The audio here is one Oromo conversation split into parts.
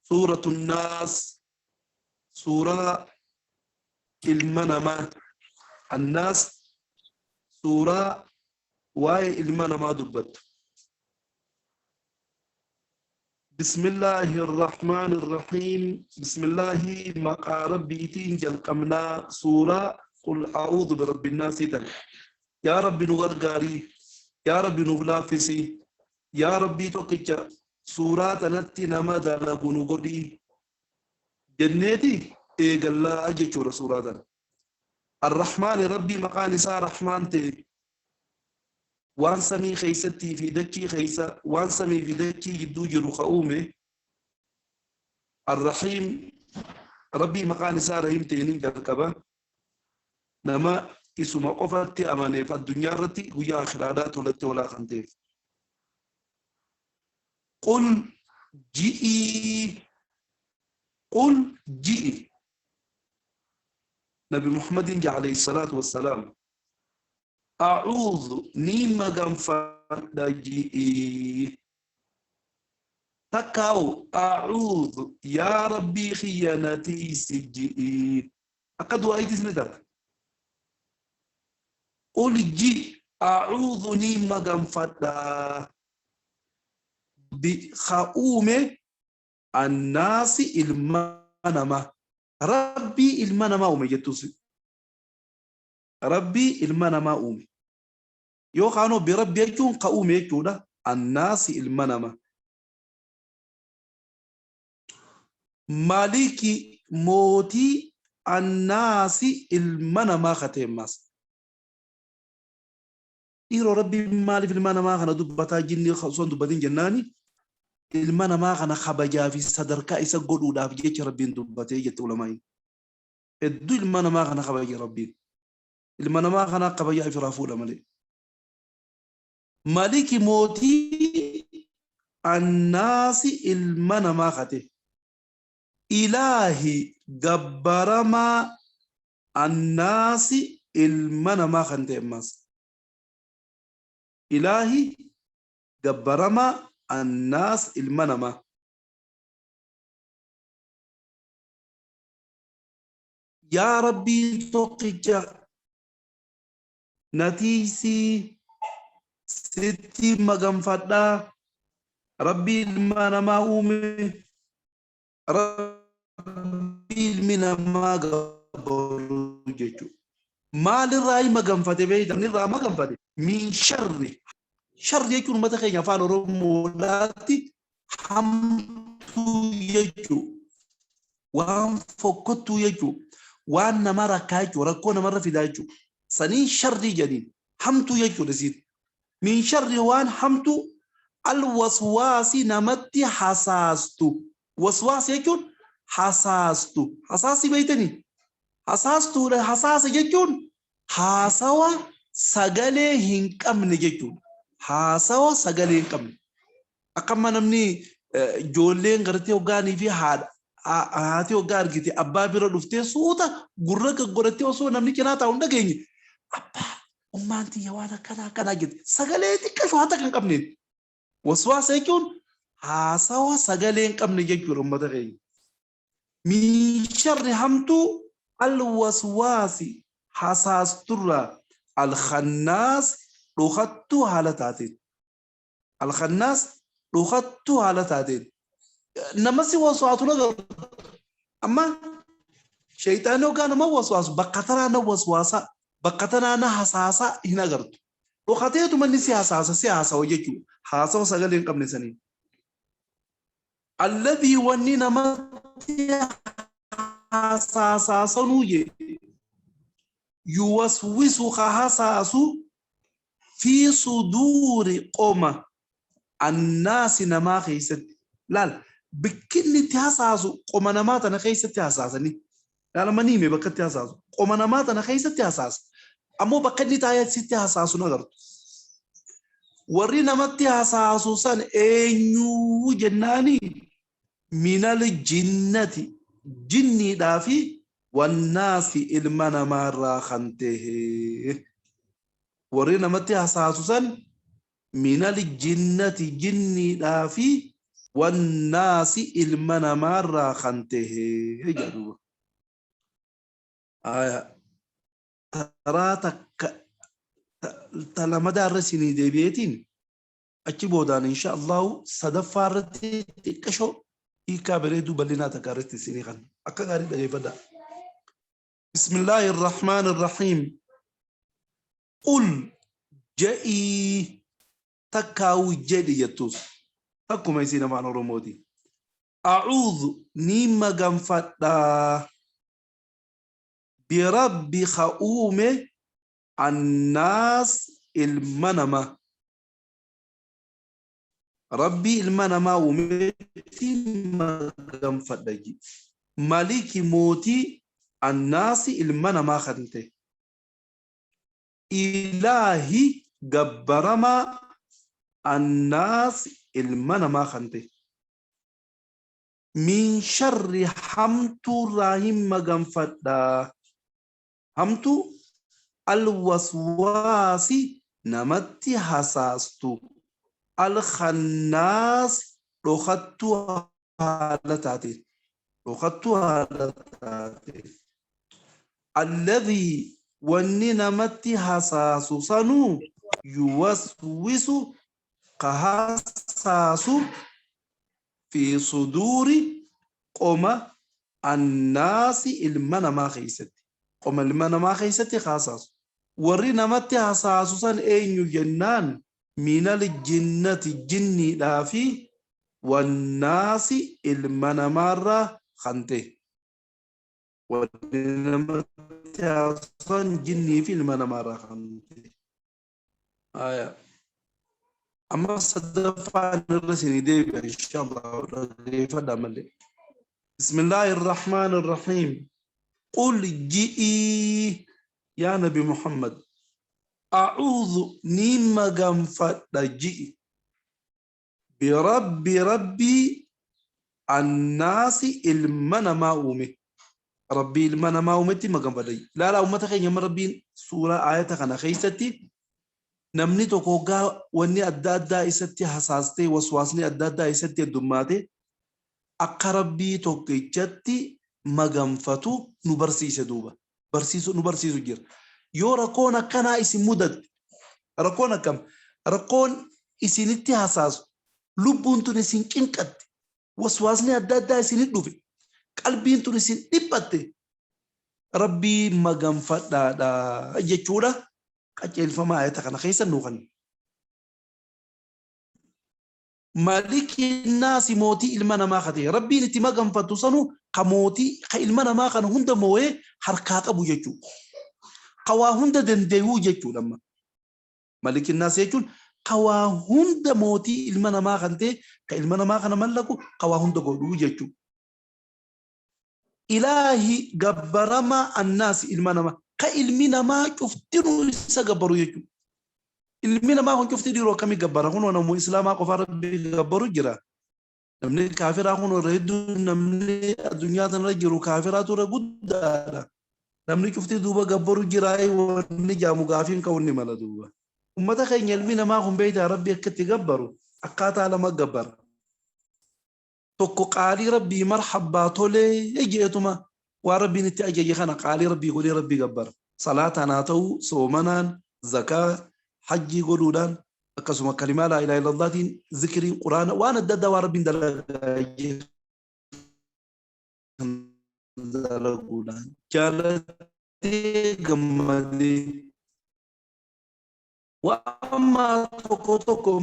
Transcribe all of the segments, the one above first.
سورة الناس سورة المنما الناس سورة واي المنما دبت بسم الله الرحمن الرحيم بسم الله مقا ربي تنجل قمنا سورة قل أعوذ برب الناس تل يا رب نغرغاري يا رب نغلافسي يا ربي توقيتش سورة نتي نماذا لغنو قدي جنتي إيقلا أجيشور سورة الرحمن ربي مقا نساء رحمن تي وان سمي خيستي في دكي خيسة وان سمي في دكي جدو جرو خؤومي الرحيم ربي مقا نساء رحيم تينين جركبا نما اسم قفت أماني فالدنيا رتي ويا آخرادات ولت ولا خنتيف قل جئي قل جئي نبي محمد عليه الصلاة والسلام أعوذ نيم غنفا جئي تكاو أعوذ يا ربي خيانتي سجئي أقد وأيدي سندات قل جي أعوذ نيم غنفا بخاومه الناس المنما ربي المنما أمي جتوسي ربي المنما أمي يو خانو بربي يجون قومي يجونا الناس المنما مالكي موتي الناس المنما ختماس إيرو ربي مالي في المنما خنا دبتا جني خصون دبتين جناني المنما خنا خبجا في صدركا إسا قدو داف جيش ربي دبتا يجت علماء الدو المنما خنا خبجا ربي المنما خنا خبجا في رافو لمالي مالك موتي الناس المنما خته إلهي جبرما الناس المنما خنته ماس إلهي جبرما الناس المنما يا ربي توقيت نتيسي ستي مغنفدا ربي المنما أومي ربي المنما غبرجو ما للرأي مغنفدا بيدا نرى مغنفدا من شر يكون متخين يفعل رمولاتي حمتو يجو وان فوقتو يجو وان نمارا كايجو ركو نمارا فدايجو سنين شر جديد حمتو يجو نسيت من شر وان حمتو الوسواس نمتي حساستو وسواس يجون حساستو حساسي بيتني حساستو حساس يجون حاسوا سغلي هنقم نجون حاسوا سغلي هنقم أكما نمني جولين غرتي وغاني في هذا هاتي وغار جيتي أبا بيرا دفتي صوتا غرق غرتي وصو نمني كنا تاون دغيني أبا أمانتي يوانا كنا جيت سغلي تكشو حتى كان قبنين وسواس يكون حاسوا سغلي هنقم نجون رمضغي من شر همتو الوسواس حساس ترى الخناس لغتو حالتاتين الخناس لغتو حالتاتين نمسي وسواسو نغر أما شيطانو كان ما وسواس بقتنا نوسواسا بقتنا نحساسا هنا غرت لغتيتو من نسي حساسا سياسا وجيكو حاسا سغلين قبل سنين الذي ونينا متي حساسا سنويه يوسوس حساسو في صدور قوم الناس نما خيست لا بكل تحساسو قوم نما تنا خيست تحساسني لا لما نيمي بكت تحساسو قوم نما تنا خيست تحساس امو بكني تايت ست تحساسو نغر ورينا مت تحساسو سن اينو جناني من الجنة جني دافي والناس المنا مرة خنته ورينا متى حساسا من الجنة جني دافي والناس المنا مرة خنته يجدوا آية تراتك تلما دارسني دي بيتين أكيبودان إن شاء الله صدفارتي تكشو إيكا بريدو بلنا تكارتي سنيخان أكا غاري دقي فدا بسم الله الرحمن الرحيم قل جئي تكاو جدي يتوس تكو ما يسينا معنا رمودي أعوذ نيما غنفتا برب خؤومه الناس المنما ربي المنما ومتي ما غنفتا مالك موتي الناس المنما خنته إلهي جبرما الناس المنما خنته من شر حمت راهم مغنفدا حمت الوسواس نمتي حساستو الخناس رخدتو حالتاتي الذي وني نمتي حساسو سنو يوسوس كحساسو في صدور قوم الناس المنما خيستي قوم المنما خيستي خاصاس وري نمتي حساسو سن اينيو جنان من الجنة جني دافي والناس المنمارة خنته ونمتي حسن جني في المنمارة خنته آية أما صدفان الرسل دي إن شاء الله فدا ملي بسم الله الرحمن الرحيم قل جئي يا نبي محمد أعوذ نيما غنفت جئي بربي الناس المنما أومي ربي المنما أومتي ما غنفت لا أمتك يا ربي سورة آية أنا خيستي namni tokko gaa wanni adda addaa isatti hasaastee waswaasni adda addaa isatti heddummaate akka rabbii tokkichatti maganfatu nu barsiise duuba nu barsiisu jira yoo rakkoon akkanaa isin mudatte rakkoon akkam rakkoon isinitti hasaasu lubbuun tun isin cinqatte waswaasni adda addaa isinit dhufe qalbiin tun isin dhiphatte rabbii maganfadhaadha jechuudha qajeelfama ayata kana keessa nuuqan maliki naasi mootii ilma namaa kate rabbiin itti maganfatu sanu ka mootii ka ilma namaa kana hunda moo'ee harkaa qabu jechuu ka waa hunda dandeeyuu jechuudha amma maliki naasi jechuun ka waa hunda mootii ilma namaa kan ta'e ka ilma namaa kana mallaku ka waa hunda godhuu jechuu ilaahi gabbarama annaasi ilma namaa كإلمنا ما شفتنو سجبرو يجو إلمنا ما هو شفتي ديرو كمي جبرا هون أنا مو إسلام أكو فارب جبرو جرا نمني كافر هون رهدو نمني الدنيا تنرجرو كافر تورا جدا نمني شفتي دوبا جبرو جراي وني جامو كافين كوني مالا دوبا ومتى خين إلمنا ما هم بيت ربي كتي جبرو أكاتا على ما جبر توكو قالي ربي مرحبا تولي يجيتما وربي نتأجي خنا قالي ربي قولي ربي جبر صلاة ناتو صومنا زكاة حجي قولودان أكسم كلمة لا إله إلا الله دين ذكري قرآن وأنا الدد وربي دلقاي دلقودان جالتي جمدي وأما توكو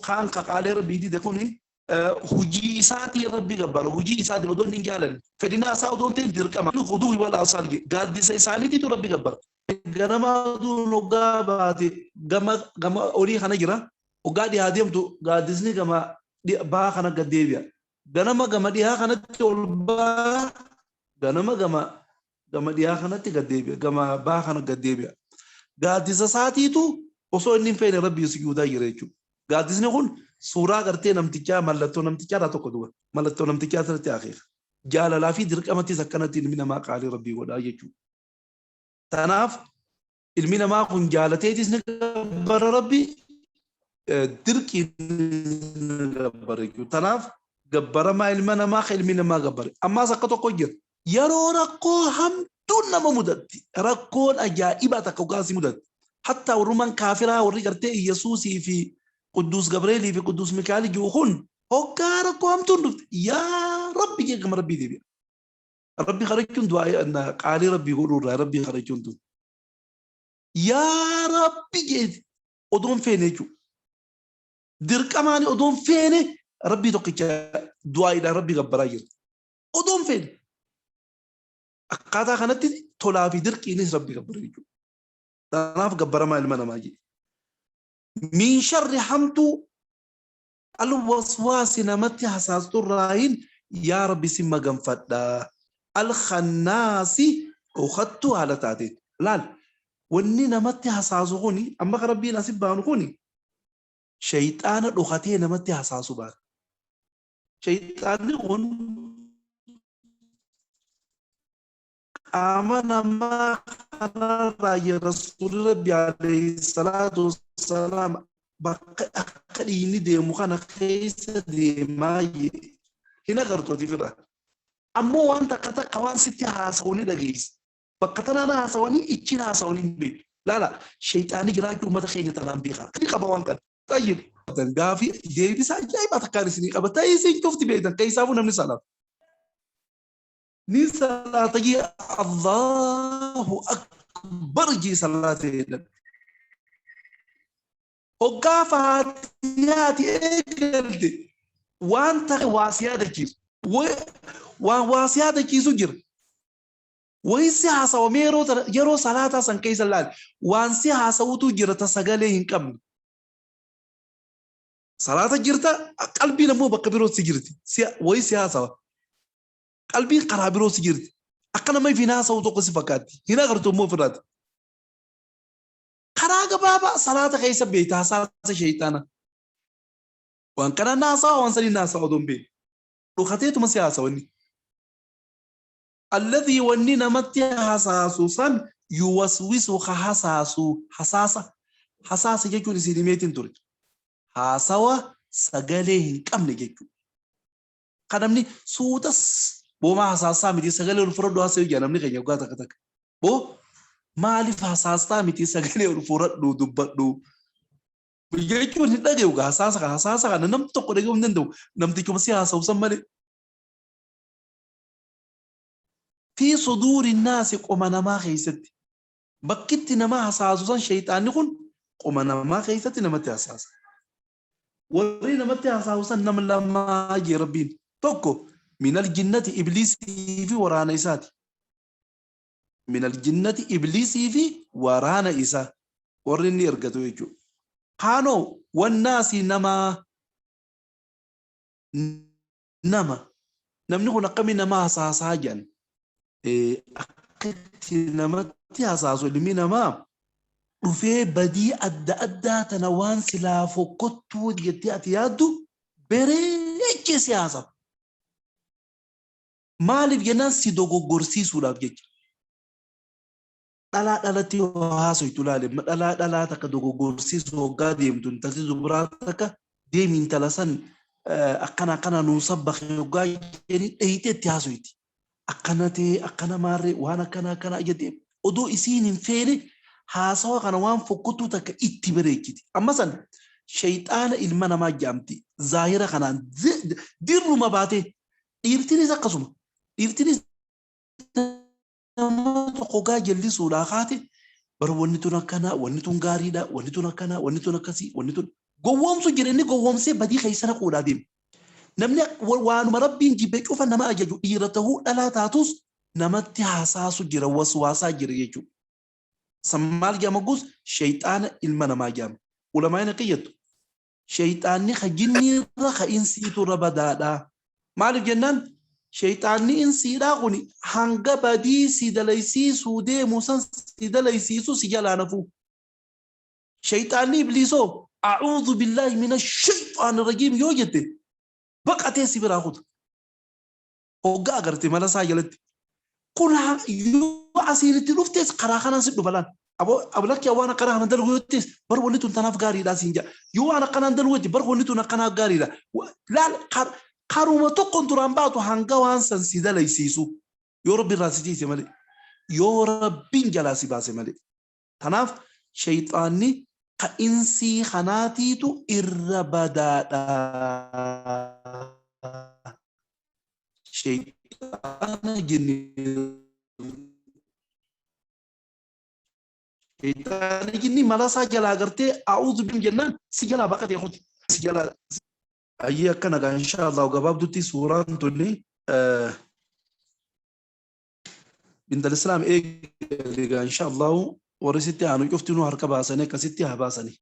خان قالي ربي دي دكوني هجي ساتي ربي جبار هجي ساتي لو دون نجالن فدينا ساو دون تندير كما الخضوع ولا أصال قال دي سالتي تو ربي جبار جرما دون نقاباتي جما أوري خنا جرا وقادي هاديم تو قادسني جما دي با خنا قديبيا جما دي ها خنا تولبا جما دي ها خنا تقديبيا جما با خنا قديبيا قادس ساتي تو وصو إني فين ربي يسجودا يريجو قادسني يقول سورة قرتي نمتجا ملتو نمتجا لا تقدوا ملتو نمتجا ترتي أخير جال لا في درك أمتي سكنتي من ما قال ربي ولا يجو تناف المين ما كن جالتي تسنك بر ربي dirqi gabbare tanaaf gabbara ma ilma namaa ilmi namaa gabbare amma sakka tokko jira yeroo rakkoo hamtuun nama mudatti rakkoon ajaa'iba takka gaasi mudatti hatta warruman kaafiraa warri gartee Yesuusii fi Quddus Gabreelii fi Quddus Mikaa'el juuhun hoggaa rakkoo hamtuun dhufte yaa rabbi jee gama rabbii deebi'a rabbi kharachuun du'aa qaalii rabbii godhuurraa rabbii kharachuun tun yaa rabbi jee odoon feene jechuudha dirqamaani odoon feene rabbii tokkicha du'aa'idhaan rabbii gabbaraa jira odoon feene akkaataa kanatti tolaa fi dirqiinis rabbii gabbara jechuudha tanaaf gabbaramaa ilma namaa jedhe min sharri hamtuu alwaswaasi namatti hasaastu irraayin yaa rabbi si maganfadha alkhannaasi dhokattuu haala taateen laal wanni namatti hasaasu kuni amma ka rabbiin asif baanu kuni shayxaana dhokatee namatti hasaasu baana shayxaanni kun qaama namaa kanarraa ya rasuuli rabbi alayhi salaatu wassalaam bakka akka dhiigni deemu kana keessa deemaa hin agartooti firra ammoo waan takka waan sitti haasawanii dhageessi bakka tanaan haasawanii ichin haasawanii hin beeku laala shayxaanii jiraachuu uummata keenya tanaan beekaa kani qaba waan kana tayyib gaafii deebisaa ajaa'ibaa takkaan isinii qaba ta'ee isin cufti beektan keessaafuu namni salaam ni salaata jee Allahu akbar jee salaata jedhan hoggaa faatiyaati eegalte waan ta'e waasiyaa dachiisu waan waasiyaa dachiisu jira waysi haasawamee yeroo salaataa san keessa laal waan si haasawutu jira ta sagalee hin qabne salaata jirta qalbiin ammoo bakka biroo si jirti waysi haasawa qalbiin karaa biroo si jirti akka nama fi haasawu tokko si fakkaatti hin agartu ammoo firaati karaa gabaabaa salaata keessa beekta hasaasa shayxaana waan kana naasawa waan sanii naasawa odoon beeku dhukateetuma si haasawanni alladhii wanni namatti hasaasu san yuwaswisu ka hasaasu hasaasa jechuun isin himeetiin ture haasawa sagalee hin qabne jechuudha kan namni suutas booma hasaasaa miti sagalee ol fudhadhu haasa'u jaa namni keenya waggaa takka takka boo maaliif hasaastaa miti sagalee ol fudhadhu dubbadhu jechuun hin dhagayu hasaasa kana namni tokko dhaga'uu hin danda'u namtichuma si haasa'u san malee fi suduuri naasi qoma namaa keessatti bakkitti nama hasaasu san shayxaanni kun qoma namaa keessatti namatti hasaasa warri namatti hasaasu san nama lamaa jee rabbiin tokko minal jinnati ibliisii fi waraana isaati minal jinnati ibliisii fi waraana isaa warri inni ergatu jechuudha kaanoo wannaasi namni kun akkami nama hasaasaa jedhan akkatti namatti hasaasu ilmi namaa dhufee badii adda addaa tana waan silaa fokkottuu jettee ati yaaddu bareechee si haasawa maaliif jennaan si dogoggorsiisuudhaaf jecha dhalatti haasoytu laale dhalaa takka dogoggorsiisu hoggaa deemtu intalti dubaraa takka deemi intala san akkana nuu sabbaqe hoggaa jedhanii dheeyiteetti haasoyti akkana maarree waan akkana jettee odoo isiin hin feene haasawa kana waan fokkottuu takka itti bareechiti amma san shayxaana ilma namaa jaamti zaahira kanaan dirruma baatee dhiirtinis akkasuma dhiirtinis nama tokko gaa jallisuudhaa kaate bara wanni tun akkana wanni tun gaariidha wanni tun akkana wanni tun akkasii wanni tun gowwoomsu jira inni gowwoomsee badii keessa naquudhaa deema namni waanuma rabbiin jibbe cufa nama ajaju dhiira tahuu dhalaa taatus namatti haasaasu jira waswaasaa jira jechuudha sammaal jaamagus shayxaana ilma namaa jaama ulamaan qiyyatu shayxaanni ka jinniirra ka insiiturra badaadha maaliif jennaan shayxaanni insiidhaa kun hanga badii si dalaysiisuu deemu san si dalaysiisu si jalaa nafu shayxaanni ibliisoo a'uudhu billaahi mina shayxaani rajiim yoo jette baqatee si biraa kuta hoggaa agarte mala isaa jalatti kun yoo asiinitti dhuftees karaa kanaan si dhufa laan أبو لك يا وانا قرأ ندل ويتس بر وليتو تناف غاري لا سينجا يو أنا قرأ ندل ويت بر وليتو نقنا غاري لا لا قارو تكون ترامباتو هانغا وانسان سيدا ليسيسو يا رب راسيتي سمالي يا رب جلاسي باسمالي تناف شيطاني كإنسي خناتيتو إربدا شيطان جني شيطان جني مالا سجلا أغرتي أعوذ بالجنة سجلا بقى يا أخوتي سجلا أيه كنا إن شاء الله وقباب دوتي سورة توني بنت الإسلام إيه إن شاء الله ورثتي عنو يفتنوا هركبها سنة كستي هباسني